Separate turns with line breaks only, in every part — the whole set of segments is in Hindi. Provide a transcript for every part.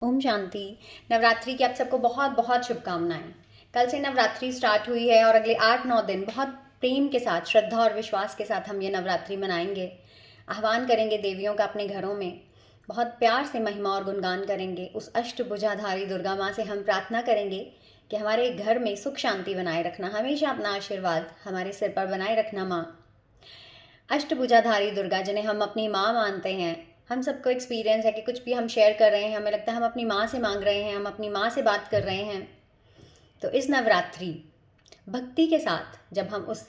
ओम शांति। नवरात्रि की आप सबको बहुत बहुत शुभकामनाएं। कल से नवरात्रि स्टार्ट हुई है और अगले 8-9 दिन बहुत प्रेम के साथ, श्रद्धा और विश्वास के साथ हम ये नवरात्रि मनाएंगे। आह्वान करेंगे देवियों का अपने घरों में, बहुत प्यार से महिमा और गुणगान करेंगे। उस अष्टभुजाधारी दुर्गा माँ से हम प्रार्थना करेंगे कि हमारे घर में सुख शांति बनाए रखना, हमेशा अपना आशीर्वाद हमारे सिर पर बनाए रखना माँ। अष्टभुजाधारी दुर्गा जिन्हें हम अपनी माँ मानते हैं, हम सबको एक्सपीरियंस है कि कुछ भी हम शेयर कर रहे हैं हमें लगता है हम अपनी माँ से मांग रहे हैं, हम अपनी माँ से बात कर रहे हैं। तो इस नवरात्रि भक्ति के साथ जब हम उस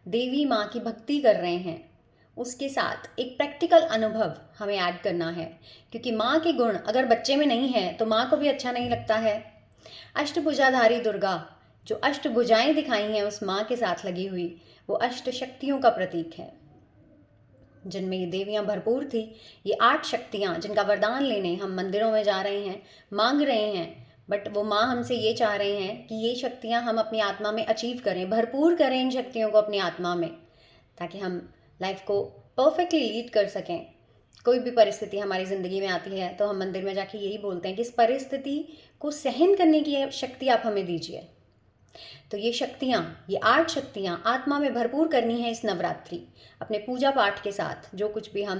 देवी माँ की भक्ति कर रहे हैं, उसके साथ एक प्रैक्टिकल अनुभव हमें ऐड करना है, क्योंकि माँ के गुण अगर बच्चे में नहीं है तो माँ को भी अच्छा नहीं लगता है। अष्टभुजाधारी दुर्गा जो अष्टभुजाएं दिखाई हैं उस माँ के साथ लगी हुई, वो अष्ट शक्तियों का प्रतीक है जिनमें ये देवियां भरपूर थी। ये 8 शक्तियां जिनका वरदान लेने हम मंदिरों में जा रहे हैं, मांग रहे हैं, बट वो माँ हमसे ये चाह रहे हैं कि ये शक्तियां हम अपनी आत्मा में अचीव करें, भरपूर करें इन शक्तियों को अपनी आत्मा में, ताकि हम लाइफ को परफेक्टली लीड कर सकें। कोई भी परिस्थिति हमारी ज़िंदगी में आती है तो हम मंदिर में जाके यही बोलते हैं कि इस परिस्थिति को सहन करने की शक्ति आप हमें दीजिए। तो ये शक्तियाँ, ये 8 शक्तियाँ आत्मा में भरपूर करनी है इस नवरात्रि, अपने पूजा पाठ के साथ। जो कुछ भी हम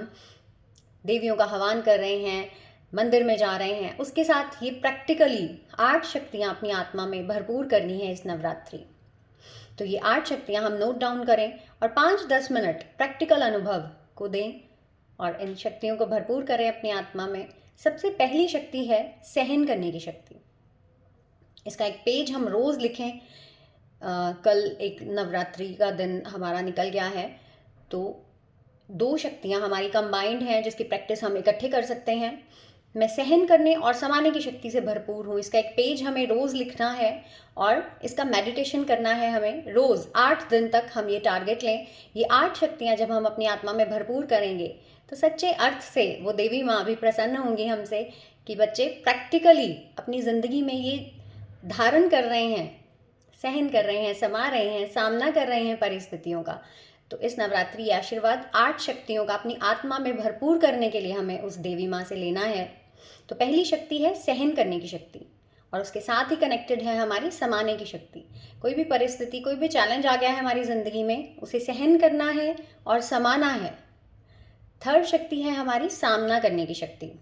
देवियों का हवन कर रहे हैं, मंदिर में जा रहे हैं, उसके साथ ये प्रैक्टिकली 8 शक्तियाँ अपनी आत्मा में भरपूर करनी है इस नवरात्रि। तो ये 8 शक्तियाँ हम नोट डाउन करें और 5-10 मिनट प्रैक्टिकल अनुभव को दें और इन शक्तियों को भरपूर करें अपनी आत्मा में। सबसे पहली शक्ति है सहन करने की शक्ति। इसका एक पेज हम रोज़ लिखें। कल एक नवरात्रि का दिन हमारा निकल गया है, तो 2 शक्तियाँ हमारी कंबाइंड हैं जिसकी प्रैक्टिस हम इकट्ठे कर सकते हैं। मैं सहन करने और समाने की शक्ति से भरपूर हूँ, इसका एक पेज हमें रोज़ लिखना है और इसका मेडिटेशन करना है हमें रोज़ 8 दिन तक। हम ये टारगेट लें, ये 8 शक्तियाँ जब हम अपनी आत्मा में भरपूर करेंगे तो सच्चे अर्थ से वो देवी माँ भी प्रसन्न होंगी हमसे कि बच्चे प्रैक्टिकली अपनी ज़िंदगी में ये धारण कर रहे हैं, सहन कर रहे हैं, समा रहे हैं, सामना कर रहे हैं परिस्थितियों का। तो इस नवरात्रि आशीर्वाद 8 शक्तियों का अपनी आत्मा में भरपूर करने के लिए हमें उस देवी माँ से लेना है। तो पहली शक्ति है सहन करने की शक्ति, और उसके साथ ही कनेक्टेड है हमारी समाने की शक्ति। कोई भी परिस्थिति, कोई भी चैलेंज आ गया है हमारी ज़िंदगी में, उसे सहन करना है और समाना है। थर्ड शक्ति है हमारी सामना करने की शक्ति।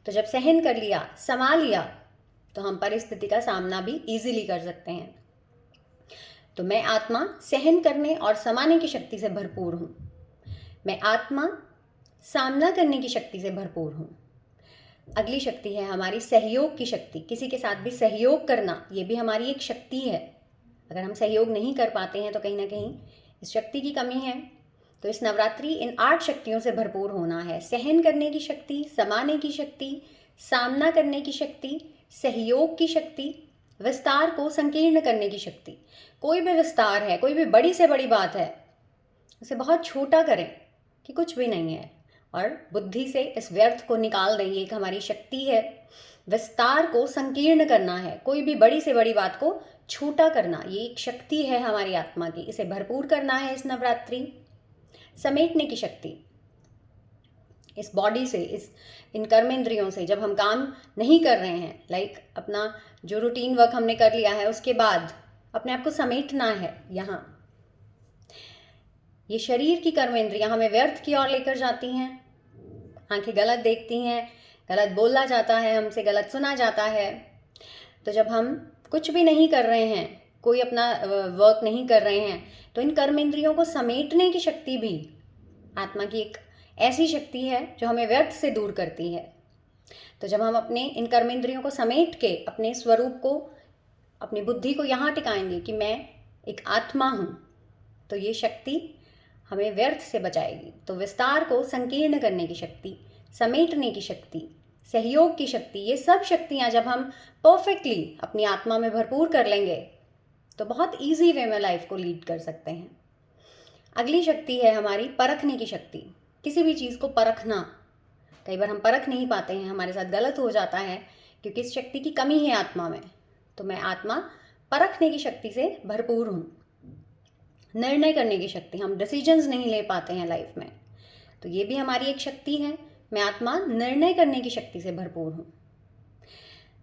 तो जब सहन कर लिया, समा लिया, तो हम परिस्थिति का सामना भी इजीली कर सकते हैं। तो मैं आत्मा सहन करने और समाने की शक्ति से भरपूर हूँ। मैं आत्मा सामना करने की शक्ति से भरपूर हूँ। अगली शक्ति है हमारी सहयोग की शक्ति। किसी के साथ भी सहयोग करना, ये भी हमारी एक शक्ति है। अगर हम सहयोग नहीं कर पाते हैं तो कहीं ना कहीं इस शक्ति की कमी है। तो इस नवरात्रि इन 8 शक्तियों से भरपूर होना है। सहन करने की शक्ति, समाने की शक्ति, सामना करने की शक्ति, सहयोग की शक्ति, विस्तार को संकीर्ण करने की शक्ति। कोई भी विस्तार है, कोई भी बड़ी से बड़ी बात है, उसे बहुत छोटा करें कि कुछ भी नहीं है, और बुद्धि से इस व्यर्थ को निकाल दें। ये एक हमारी शक्ति है। विस्तार को संकीर्ण करना है, कोई भी बड़ी से बड़ी बात को छोटा करना, ये एक शक्ति है हमारी आत्मा की। इसे भरपूर करना है इस नवरात्रि। समेटने की शक्ति, इस बॉडी से, इन कर्मेंद्रियों से जब हम काम नहीं कर रहे हैं, लाइक अपना जो रूटीन वर्क हमने कर लिया है उसके बाद अपने आप को समेटना है। यहाँ ये शरीर की कर्मेंद्रियां हमें व्यर्थ की ओर लेकर जाती हैं। आंखें गलत देखती हैं, गलत बोला जाता है हमसे, गलत सुना जाता है। तो जब हम कुछ भी नहीं कर रहे हैं, कोई अपना वर्क नहीं कर रहे हैं, तो इन कर्मेंद्रियों को समेटने की शक्ति भी आत्मा की एक ऐसी शक्ति है जो हमें व्यर्थ से दूर करती है। तो जब हम अपने इन कर्मेंद्रियों को समेट के अपने स्वरूप को, अपनी बुद्धि को यहाँ टिकाएंगे कि मैं एक आत्मा हूँ, तो ये शक्ति हमें व्यर्थ से बचाएगी। तो विस्तार को संकीर्ण करने की शक्ति, समेटने की शक्ति, सहयोग की शक्ति, ये सब शक्तियाँ जब हम परफेक्टली अपनी आत्मा में भरपूर कर लेंगे तो बहुत ईजी वे में लाइफ को लीड कर सकते हैं। अगली शक्ति है हमारी परखने की शक्ति। किसी भी चीज़ को परखना, कई बार हम परख नहीं पाते हैं, हमारे साथ गलत हो जाता है क्योंकि इस शक्ति की कमी है आत्मा में। तो मैं आत्मा परखने की शक्ति से भरपूर हूँ। निर्णय करने की शक्ति, हम डिसीजंस नहीं ले पाते हैं लाइफ में, तो ये भी हमारी एक शक्ति है। मैं आत्मा निर्णय करने की शक्ति से भरपूर हूँ।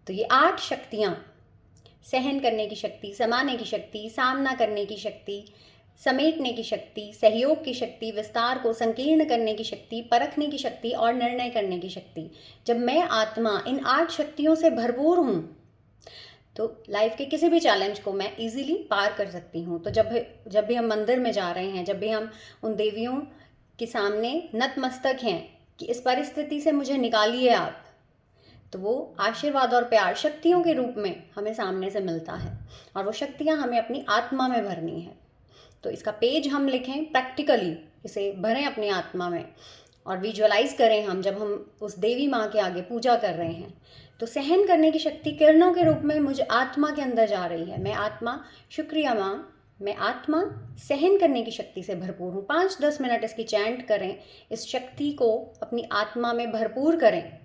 तो ये 8 शक्तियाँ, सहन करने की शक्ति, समाने की शक्ति, सामना करने की शक्ति, समेटने की शक्ति, सहयोग की शक्ति, विस्तार को संकीर्ण करने की शक्ति, परखने की शक्ति और निर्णय करने की शक्ति। जब मैं आत्मा इन 8 शक्तियों से भरपूर हूँ तो लाइफ के किसी भी चैलेंज को मैं इजीली पार कर सकती हूँ। तो जब भी हम मंदिर में जा रहे हैं, जब भी हम उन देवियों के सामने नतमस्तक हैं कि इस परिस्थिति से मुझे निकालिए आप, तो वो आशीर्वाद और प्यार शक्तियों के रूप में हमें सामने से मिलता है और वो शक्तियाँ हमें अपनी आत्मा में भरनी है। तो इसका पेज हम लिखें प्रैक्टिकली, इसे भरें अपनी आत्मा में और विजुअलाइज करें हम जब हम उस देवी माँ के आगे पूजा कर रहे हैं। तो सहन करने की शक्ति किरणों के रूप में मुझे आत्मा के अंदर जा रही है। मैं आत्मा, शुक्रिया माँ, मैं आत्मा सहन करने की शक्ति से भरपूर हूँ। 5-10 मिनट इसकी चैंट करें, इस शक्ति को अपनी आत्मा में भरपूर करें।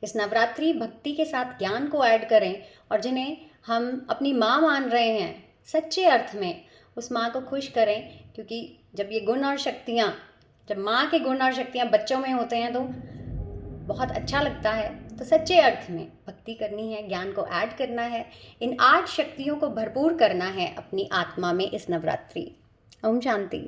इस नवरात्रि भक्ति के साथ ज्ञान को ऐड करें और जिन्हें हम अपनी माँ मान रहे हैं सच्चे अर्थ में, उस माँ को खुश करें, क्योंकि जब ये गुण और शक्तियाँ, जब माँ के गुण और शक्तियाँ बच्चों में होते हैं तो बहुत अच्छा लगता है। तो सच्चे अर्थ में भक्ति करनी है, ज्ञान को ऐड करना है, इन 8 शक्तियों को भरपूर करना है अपनी आत्मा में इस नवरात्रि। ओम शांति।